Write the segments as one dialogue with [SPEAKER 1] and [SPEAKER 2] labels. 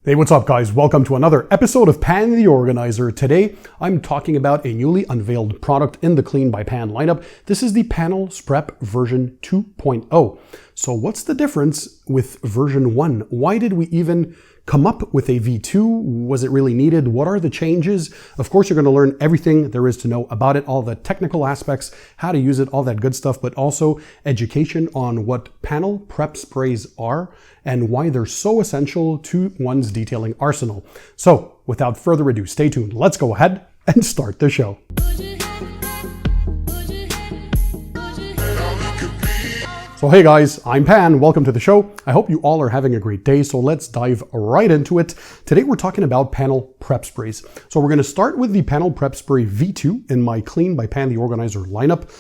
[SPEAKER 1] Hey, what's up guys? Welcome to another episode of Pan the Organizer. Today, I'm talking about a newly unveiled product in the Clean by Pan lineup. This is the Panel Prep version 2.0. So what's the difference with version 1? Why did we even come up with a V2? Was it really needed? What are the changes? Of course, you're going to learn everything there is to know about it, all the technical aspects, how to use it, all that good stuff, but also education on what panel prep sprays are and why they're so essential to one's detailing arsenal. So without further ado, stay tuned. Let's go ahead and start the show. So hey guys, I'm Pan, welcome to the show. I hope you all are having a great day, so let's dive right into it. Today we're talking about panel prep sprays. So we're going to start with the Panel Prep Spray V2 in my Clean by Pan the Organizer lineup.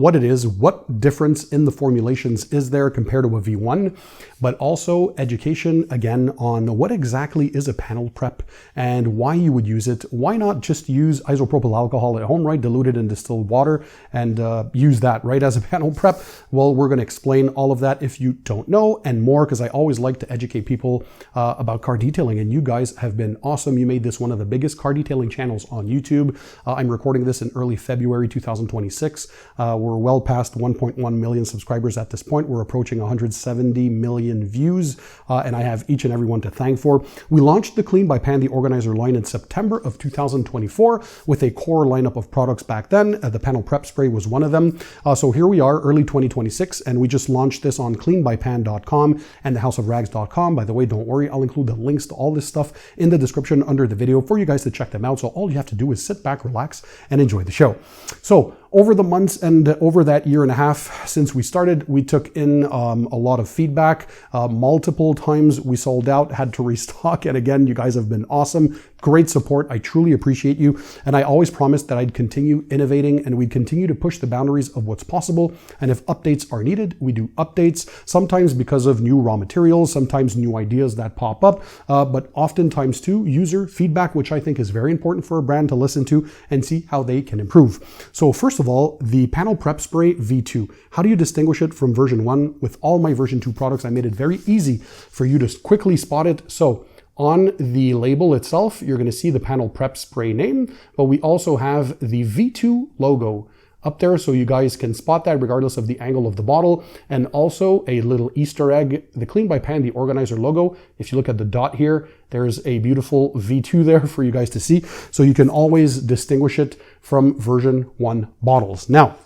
[SPEAKER 1] What it is, what difference in the formulations is there compared to a V1, but also education again on what exactly is a panel prep and why you would use it. Why not just use isopropyl alcohol at home, right? Diluted in distilled water and use that, right, as a panel prep? Well, we're going to explain all of that if you don't know and more, because I always like to educate people about car detailing, and you guys have been awesome. You made this one of the biggest car detailing channels on YouTube. I'm recording this in early February 2026. We're well past 1.1 million subscribers at this point. We're approaching 170 million views, and I have each and every one to thank for. We launched the Clean by Pan the Organizer line in September of 2024 with a core lineup of products back then. The Panel Prep Spray was one of them. So here we are, early 2026, and we just launched this on cleanbypan.com and thehouseofrags.com. By the way, don't worry, I'll include the links to all this stuff in the description under the video for you guys to check them out. So all you have to do is sit back, relax, and enjoy the show. So over the months and over that year and a half since we started, we took in a lot of feedback. Multiple times we sold out, had to restock. And again, you guys have been awesome. Great support. I truly appreciate you. And I always promised that I'd continue innovating and we'd continue to push the boundaries of what's possible. And if updates are needed, we do updates, sometimes because of new raw materials, sometimes new ideas that pop up, but oftentimes too, user feedback, which I think is very important for a brand to listen to and see how they can improve. So first of all, the Panel Prep Spray V2. How do you distinguish it from version 1? With all my version 2 products, I made it very easy for you to quickly spot it. So on the label itself, you're going to see the Panel Prep Spray name, but we also have the V2 logo up there so you guys can spot that regardless of the angle of the bottle. And also a little Easter egg, the Clean by Pan the Organizer logo. If you look at the dot here, there's a beautiful V2 there for you guys to see. So you can always distinguish it from version 1 bottles. Now,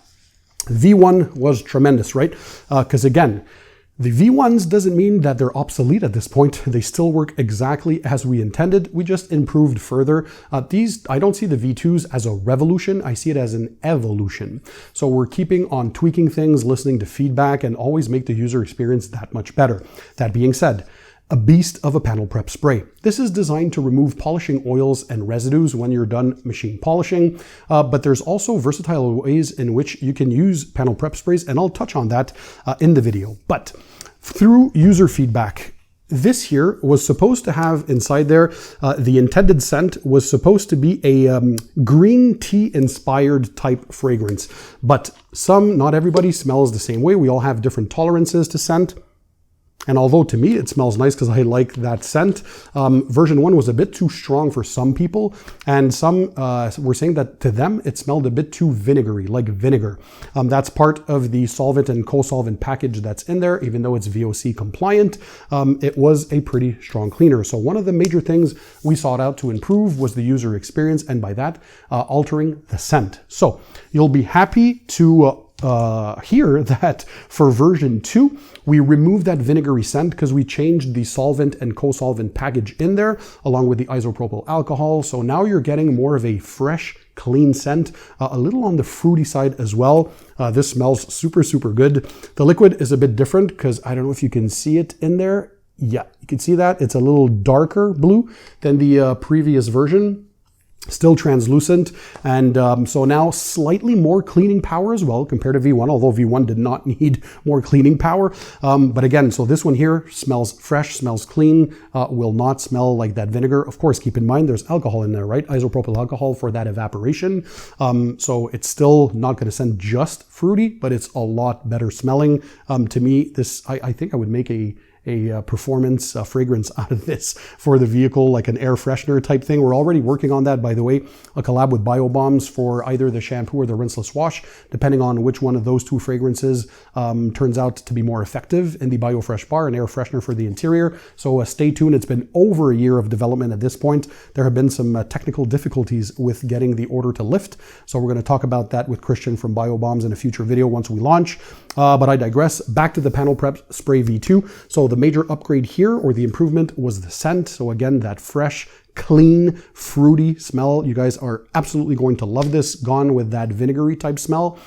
[SPEAKER 1] V1 was tremendous, right? Because again, the V1s doesn't mean that they're obsolete at this point. They still work exactly as we intended. We just improved further. These, I don't see the V2s as a revolution. I see it as an evolution. So we're keeping on tweaking things, listening to feedback, and always make the user experience that much better. That being said, a beast of a panel prep spray. This is designed to remove polishing oils and residues when you're done machine polishing, but there's also versatile ways in which you can use panel prep sprays, and I'll touch on that in the video. But through user feedback, this here was supposed to have inside there, the intended scent was supposed to be a green tea inspired type fragrance, but not everybody smells the same way. We all have different tolerances to scent. And although to me it smells nice because I like that scent, version 1 was a bit too strong for some people, and some were saying that to them it smelled a bit too vinegary, like vinegar. That's part of the solvent and co-solvent package that's in there. Even though it's VOC compliant, it was a pretty strong cleaner. So one of the major things we sought out to improve was the user experience, and by that, altering the scent. So you'll be happy to hear that for version 2, we removed that vinegary scent because we changed the solvent and co-solvent package in there along with the isopropyl alcohol. So now you're getting more of a fresh, clean scent, a little on the fruity side as well. This smells super, super good. The liquid is a bit different because I don't know if you can see it in there. Yeah, you can see that. It's a little darker blue than the previous version. Still translucent, and so now slightly more cleaning power as well compared to V1, although V1 did not need more cleaning power. But again, so this one here smells fresh, smells clean, will not smell like that vinegar. Of course, keep in mind there's alcohol in there, right? Isopropyl alcohol for that evaporation. So it's still not going to scent just fruity, but it's a lot better smelling. To me, this I think I would make a a performance fragrance out of this for the vehicle, like an air freshener type thing. We're already working on that, by the way, a collab with BioBombs for either the shampoo or the rinseless wash, depending on which one of those two fragrances turns out to be more effective in the BioFresh bar, an air freshener for the interior. So stay tuned. It's been over a year of development at this point. There have been some technical difficulties with getting the order to lift. So we're going to talk about that with Christian from BioBombs in a future video once we launch. But I digress. Back to the Panel Prep Spray V2. So the major upgrade here, or the improvement, was the scent. So again, that fresh, clean, fruity smell. You guys are absolutely going to love this. Gone with that vinegary type smell.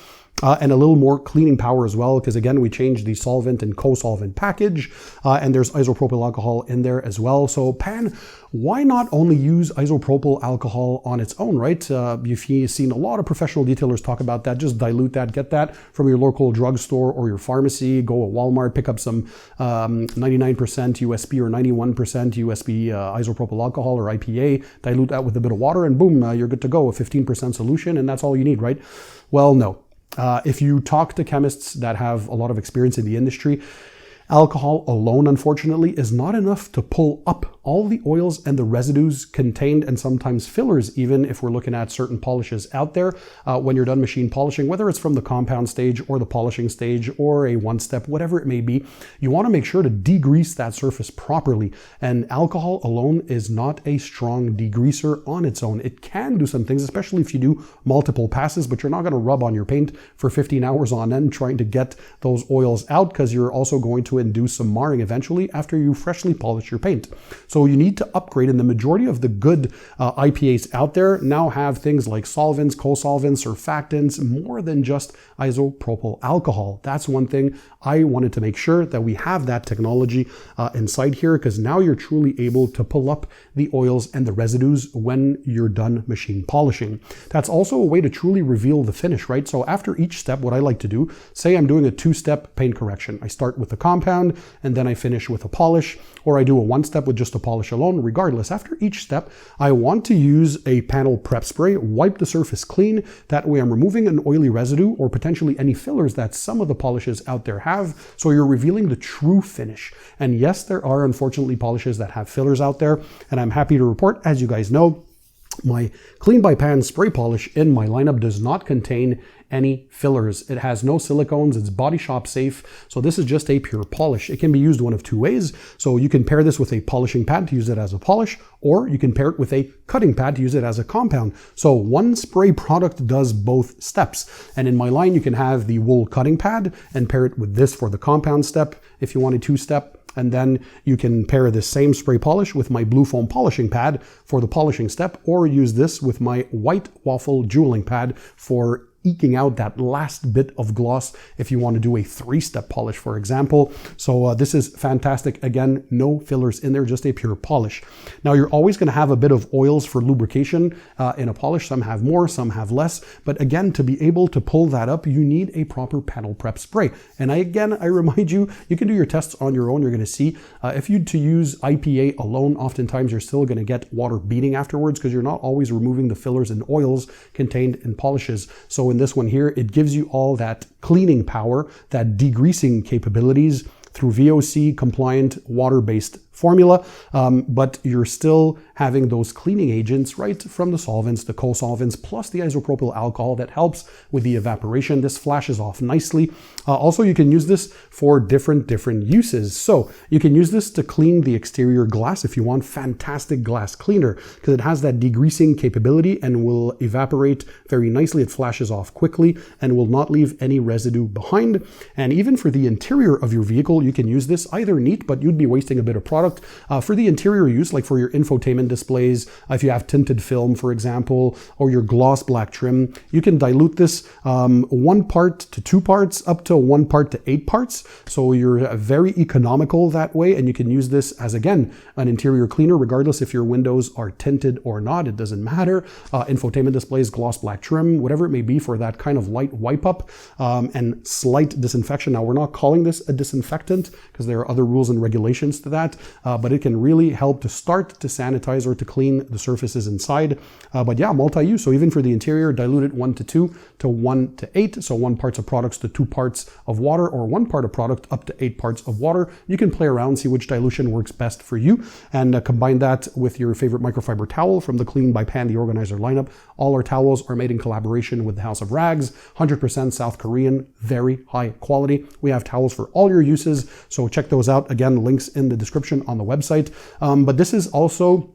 [SPEAKER 1] And a little more cleaning power as well, because again, we changed the solvent and co-solvent package, and there's isopropyl alcohol in there as well. So Pan, why not only use isopropyl alcohol on its own, right? You've seen a lot of professional detailers talk about that. Just dilute that, get that from your local drugstore or your pharmacy, go to Walmart, pick up some 99% USP or 91% USP isopropyl alcohol or IPA, dilute that with a bit of water, and boom, you're good to go, a 15% solution, and that's all you need, right? Well, no. If you talk to chemists that have a lot of experience in the industry, alcohol alone, unfortunately, is not enough to pull up all the oils and the residues contained, and sometimes fillers, even if we're looking at certain polishes out there when you're done machine polishing, whether it's from the compound stage or the polishing stage or a one-step, whatever it may be. You want to make sure to degrease that surface properly, and alcohol alone is not a strong degreaser on its own. It can do some things, especially if you do multiple passes, but you're not going to rub on your paint for 15 hours on end trying to get those oils out, because you're also going to induce some marring eventually after you freshly polish your paint. So you need to upgrade, and the majority of the good IPAs out there now have things like solvents, co-solvents, surfactants, more than just isopropyl alcohol. That's one thing I wanted to make sure that we have that technology inside here, because now you're truly able to pull up the oils and the residues when you're done machine polishing. That's also a way to truly reveal the finish, right? So after each step, what I like to do, say I'm doing a two-step paint correction. I start with the compound and then I finish with a polish, or I do a one-step with just a polish alone. Regardless, after each step, I want to use a panel prep spray, wipe the surface clean. That way I'm removing an oily residue or potentially any fillers that some of the polishes out there have. So you're revealing the true finish. And yes, there are unfortunately polishes that have fillers out there. And I'm happy to report, as you guys know, my Clean by Pan spray polish in my lineup does not contain any fillers. It has no silicones. It's body shop safe. So this is just a pure polish. It can be used one of two ways. So you can pair this with a polishing pad to use it as a polish, or you can pair it with a cutting pad to use it as a compound. So one spray product does both steps. And in my line, you can have the wool cutting pad and pair it with this for the compound step if you want a two-step. And then you can pair this same spray polish with my blue foam polishing pad for the polishing step, or use this with my white waffle jeweling pad for eking out that last bit of gloss if you want to do a three-step polish, for example. So this is fantastic. Again, no fillers in there, just a pure polish. Now you're always going to have a bit of oils for lubrication in a polish. Some have more, some have less. But again, to be able to pull that up, you need a proper panel prep spray. And I remind you, you can do your tests on your own. You're going to see if you to use IPA alone, oftentimes you're still going to get water beading afterwards, because you're not always removing the fillers and oils contained in polishes. So in this one here, it gives you all that cleaning power, that degreasing capabilities through VOC compliant water-based formula, but you're still having those cleaning agents right from the solvents, the co-solvents, plus the isopropyl alcohol that helps with the evaporation. This flashes off nicely. Also, you can use this for different uses. So you can use this to clean the exterior glass if you want. Fantastic glass cleaner, because it has that degreasing capability and will evaporate very nicely. It flashes off quickly and will not leave any residue behind. And even for the interior of your vehicle, you can use this either neat, but you'd be wasting a bit of product. For the interior use, like for your infotainment displays, if you have tinted film, for example, or your gloss black trim, you can dilute this 1 part to 2 parts, up to 1 part to 8 parts. So you're very economical that way, and you can use this as, again, an interior cleaner, regardless if your windows are tinted or not. It doesn't matter. Infotainment displays, gloss black trim, whatever it may be, for that kind of light wipe up and slight disinfection. Now, we're not calling this a disinfectant because there are other rules and regulations to that. but it can really help to start to sanitize or to clean the surfaces inside. But yeah, multi-use. So even for the interior, dilute it 1 to 2 to 1 to 8. So 1 parts of products to 2 parts of water, or 1 part of product up to 8 parts of water. You can play around, see which dilution works best for you, and combine that with your favorite microfiber towel from the Clean by Pan, the organizer lineup. All our towels are made in collaboration with the House of Rags, 100% South Korean, very high quality. We have towels for all your uses, so check those out. Again, links in the description on the website. But this is also,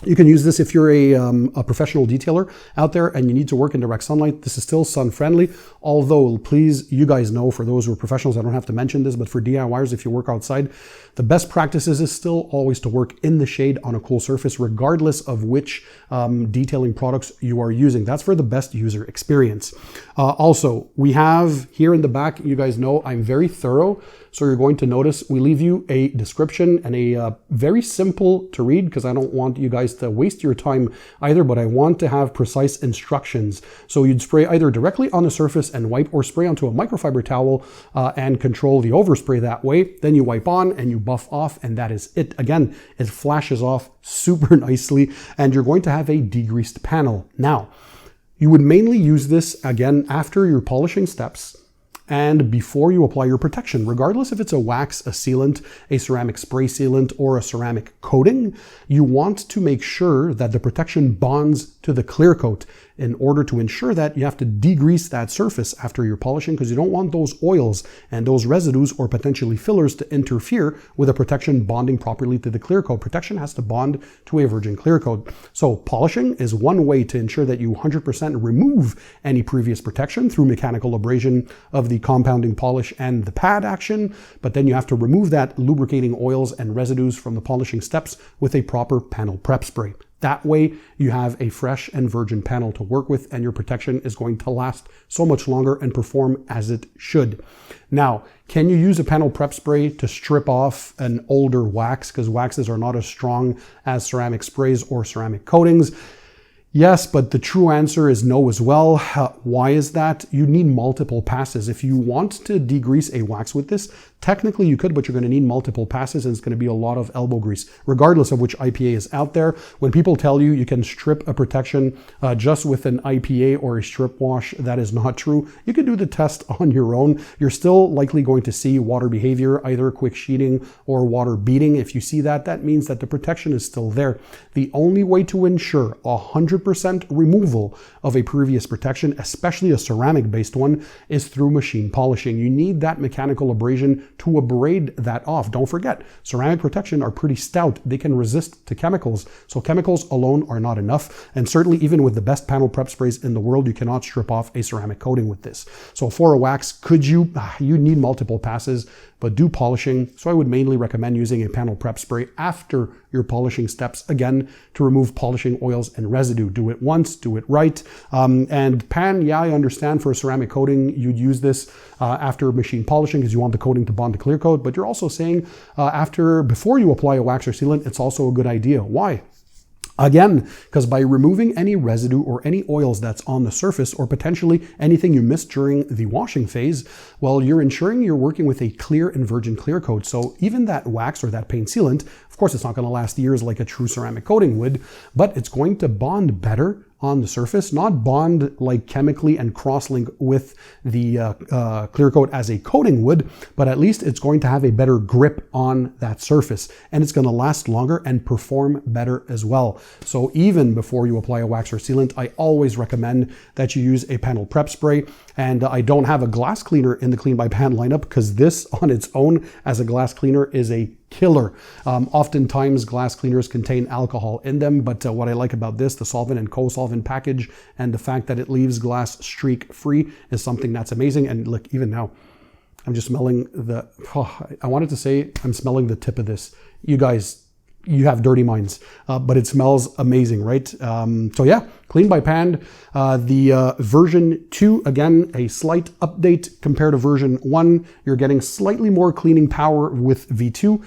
[SPEAKER 1] you can use this if you're a professional detailer out there and you need to work in direct sunlight. This is still sun friendly, although please, you guys know, for those who are professionals, I don't have to mention this, but for DIYers, if you work outside, the best practices is still always to work in the shade on a cool surface, regardless of which detailing products you are using. That's for the best user experience. Also, we have here in the back, you guys know I'm very thorough. So you're going to notice we leave you a description and a very simple to read, because I don't want you guys to waste your time either, but I want to have precise instructions. So you'd spray either directly on the surface and wipe, or spray onto a microfiber towel and control the overspray that way. Then you wipe on and you buff off, and that is it. Again, it flashes off super nicely, and you're going to have a degreased panel. Now, you would mainly use this again after your polishing steps and before you apply your protection, regardless if it's a wax, a sealant, a ceramic spray sealant, or a ceramic coating. You want to make sure that the protection bonds to the clear coat. In order to ensure that, you have to degrease that surface after you're polishing, because you don't want those oils and those residues or potentially fillers to interfere with the protection bonding properly to the clear coat. Protection has to bond to a virgin clear coat. So polishing is one way to ensure that you 100% remove any previous protection through mechanical abrasion of the compounding polish and the pad action, but then you have to remove that lubricating oils and residues from the polishing steps with a proper panel prep spray. That way you have a fresh and virgin panel to work with, and your protection is going to last so much longer and perform as it should. Now, can you use a panel prep spray to strip off an older wax? Because waxes are not as strong as ceramic sprays or ceramic coatings. Yes, but the true answer is no as well. Why is that? You need multiple passes. If you want to degrease a wax with this, technically you could, but you're going to need multiple passes, and it's going to be a lot of elbow grease, regardless of which IPA is out there. When people tell you you can strip a protection just with an IPA or a strip wash, that is not true. You can do the test on your own. You're still likely going to see water behavior, either quick sheeting or water beading. If you see that, that means that the protection is still there. The only way to ensure 100% removal of a previous protection, especially a ceramic-based one, is through machine polishing. You need that mechanical abrasion to abrade that off. Don't forget, ceramic protection are pretty stout. They can resist to chemicals. So chemicals alone are not enough. And certainly even with the best panel prep sprays in the world, you cannot strip off a ceramic coating with this. So for a wax, could you? You need multiple passes, but do polishing. So I would mainly recommend using a panel prep spray after your polishing steps, again, to remove polishing oils and residue. Do it once, do it right. And pan, yeah, I understand for a ceramic coating, you'd use this after machine polishing because you want the coating to bond to clear coat, but you're also saying before you apply a wax or sealant, it's also a good idea. Why? Again, because by removing any residue or any oils that's on the surface, or potentially anything you missed during the washing phase, well, you're ensuring you're working with a clear and virgin clear coat. So even that wax or that paint sealant, of course, it's not going to last years like a true ceramic coating would, but it's going to bond better on the surface, not bond like chemically and cross-link with the clear coat as a coating would, but at least it's going to have a better grip on that surface, and it's going to last longer and perform better as well. So even before you apply a wax or sealant, I always recommend that you use a panel prep spray. And I don't have a glass cleaner in the Clean by Pan lineup, because this on its own as a glass cleaner is a killer. Oftentimes glass cleaners contain alcohol in them, but what I like about this, the solvent and co-solvent package, and the fact that it leaves glass streak free, is something that's amazing. And look, even now, I'm just smelling I wanted to say I'm smelling the tip of this. You guys, you have dirty minds, but it smells amazing, right? So yeah, Clean by Pan, the version 2, again, a slight update compared to version 1. You're getting slightly more cleaning power with V2,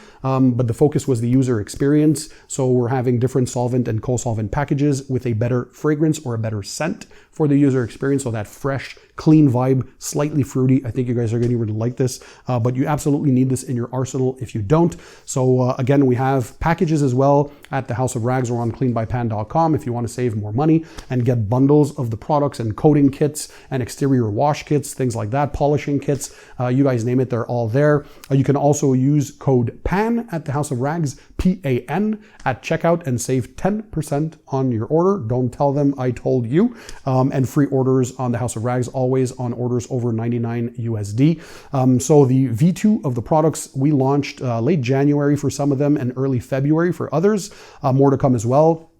[SPEAKER 1] but the focus was the user experience. So we're having different solvent and co-solvent packages with a better fragrance or a better scent for the user experience. So that fresh, clean vibe, slightly fruity. I think you guys are going to really like this, but you absolutely need this in your arsenal if you don't. So again, we have packages as well at the House of Rags or on cleanbypan.com if you want to save more money and get bundles of the products and coating kits and exterior wash kits, things like that, polishing kits, you guys name it, they're all there. You can also use code PAN at the House of Rags, PAN, at checkout and save 10% on your order. Don't tell them I told you. And free orders on the House of Rags, always on orders over 99 USD. So the V2 of the products we launched late January for some of them and early February for others. More to come as well.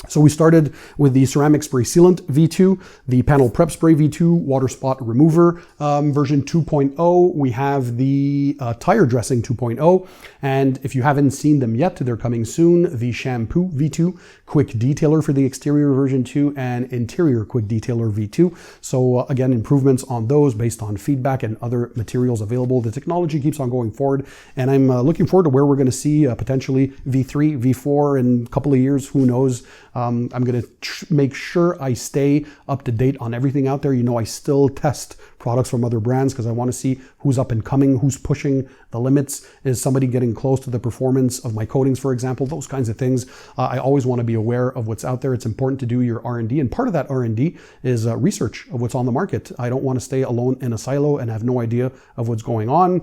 [SPEAKER 1] So we started with the ceramic spray sealant V2, the panel prep spray V2, water spot remover version 2.0. We have the tire dressing 2.0. And if you haven't seen them yet, they're coming soon. The shampoo V2, quick detailer for the exterior version 2, and interior quick detailer V2. So again, improvements on those based on feedback and other materials available. The technology keeps on going forward, and I'm looking forward to where we're going to see potentially V3, V4 in a couple of years, who knows. I'm going to make sure I stay up to date on everything out there. You know, I still test products from other brands because I want to see who's up and coming, who's pushing the limits. Is somebody getting close to the performance of my coatings, for example? Those kinds of things. I always want to be aware of what's out there. It's important to do your R&D, and part of that R&D is research of what's on the market. I don't want to stay alone in a silo and have no idea of what's going on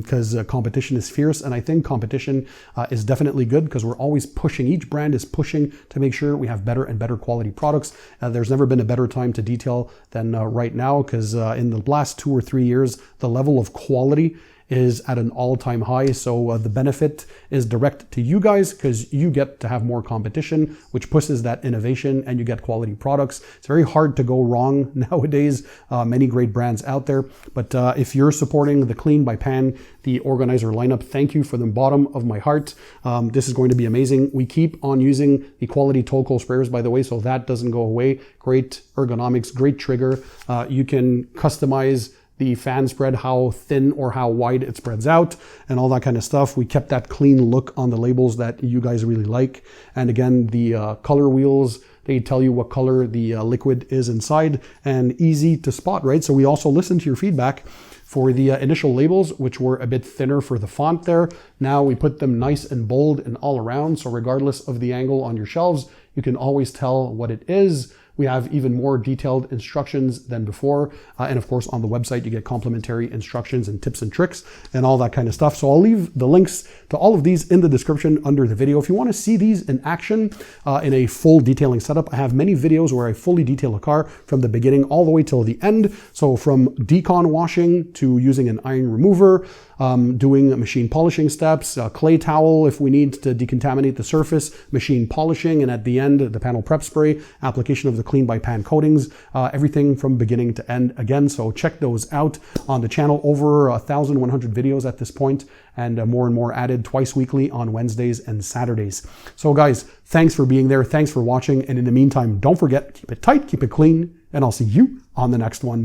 [SPEAKER 1] because competition is fierce, and I think competition is definitely good because we're always pushing. Each brand is pushing to make sure we have better and better quality products. There's never been a better time to detail than right now, because in the last 2 or 3 years, the level of quality is at an all-time high. So the benefit is direct to you guys because you get to have more competition, which pushes that innovation, and you get quality products. It's very hard to go wrong nowadays. Many great brands out there. But if you're supporting the Clean by Pan, the organizer lineup, thank you from the bottom of my heart. This is going to be amazing. We keep on using the quality Tolco sprayers, by the way, so that doesn't go away. Great ergonomics, great trigger. You can customize the fan spread, how thin or how wide it spreads out, and all that kind of stuff. We kept that clean look on the labels that you guys really like. And again, the color wheels, they tell you what color the liquid is inside, and easy to spot, right? So we also listened to your feedback for the initial labels, which were a bit thinner for the font there. Now we put them nice and bold and all around, so regardless of the angle on your shelves, you can always tell what it is. We have even more detailed instructions than before. And of course, on the website, you get complimentary instructions and tips and tricks and all that kind of stuff. So I'll leave the links to all of these in the description under the video. If you want to see these in action in a full detailing setup, I have many videos where I fully detail a car from the beginning all the way till the end. So from decon washing to using an iron remover, doing machine polishing steps, clay towel if we need to decontaminate the surface, machine polishing, and at the end, the panel prep spray, application of the Clean by Pan coatings, everything from beginning to end again. So check those out on the channel. Over 1,100 videos at this point, and more and more added twice weekly on Wednesdays and Saturdays. So guys, thanks for being there. Thanks for watching. And in the meantime, don't forget, keep it tight, keep it clean, and I'll see you on the next one.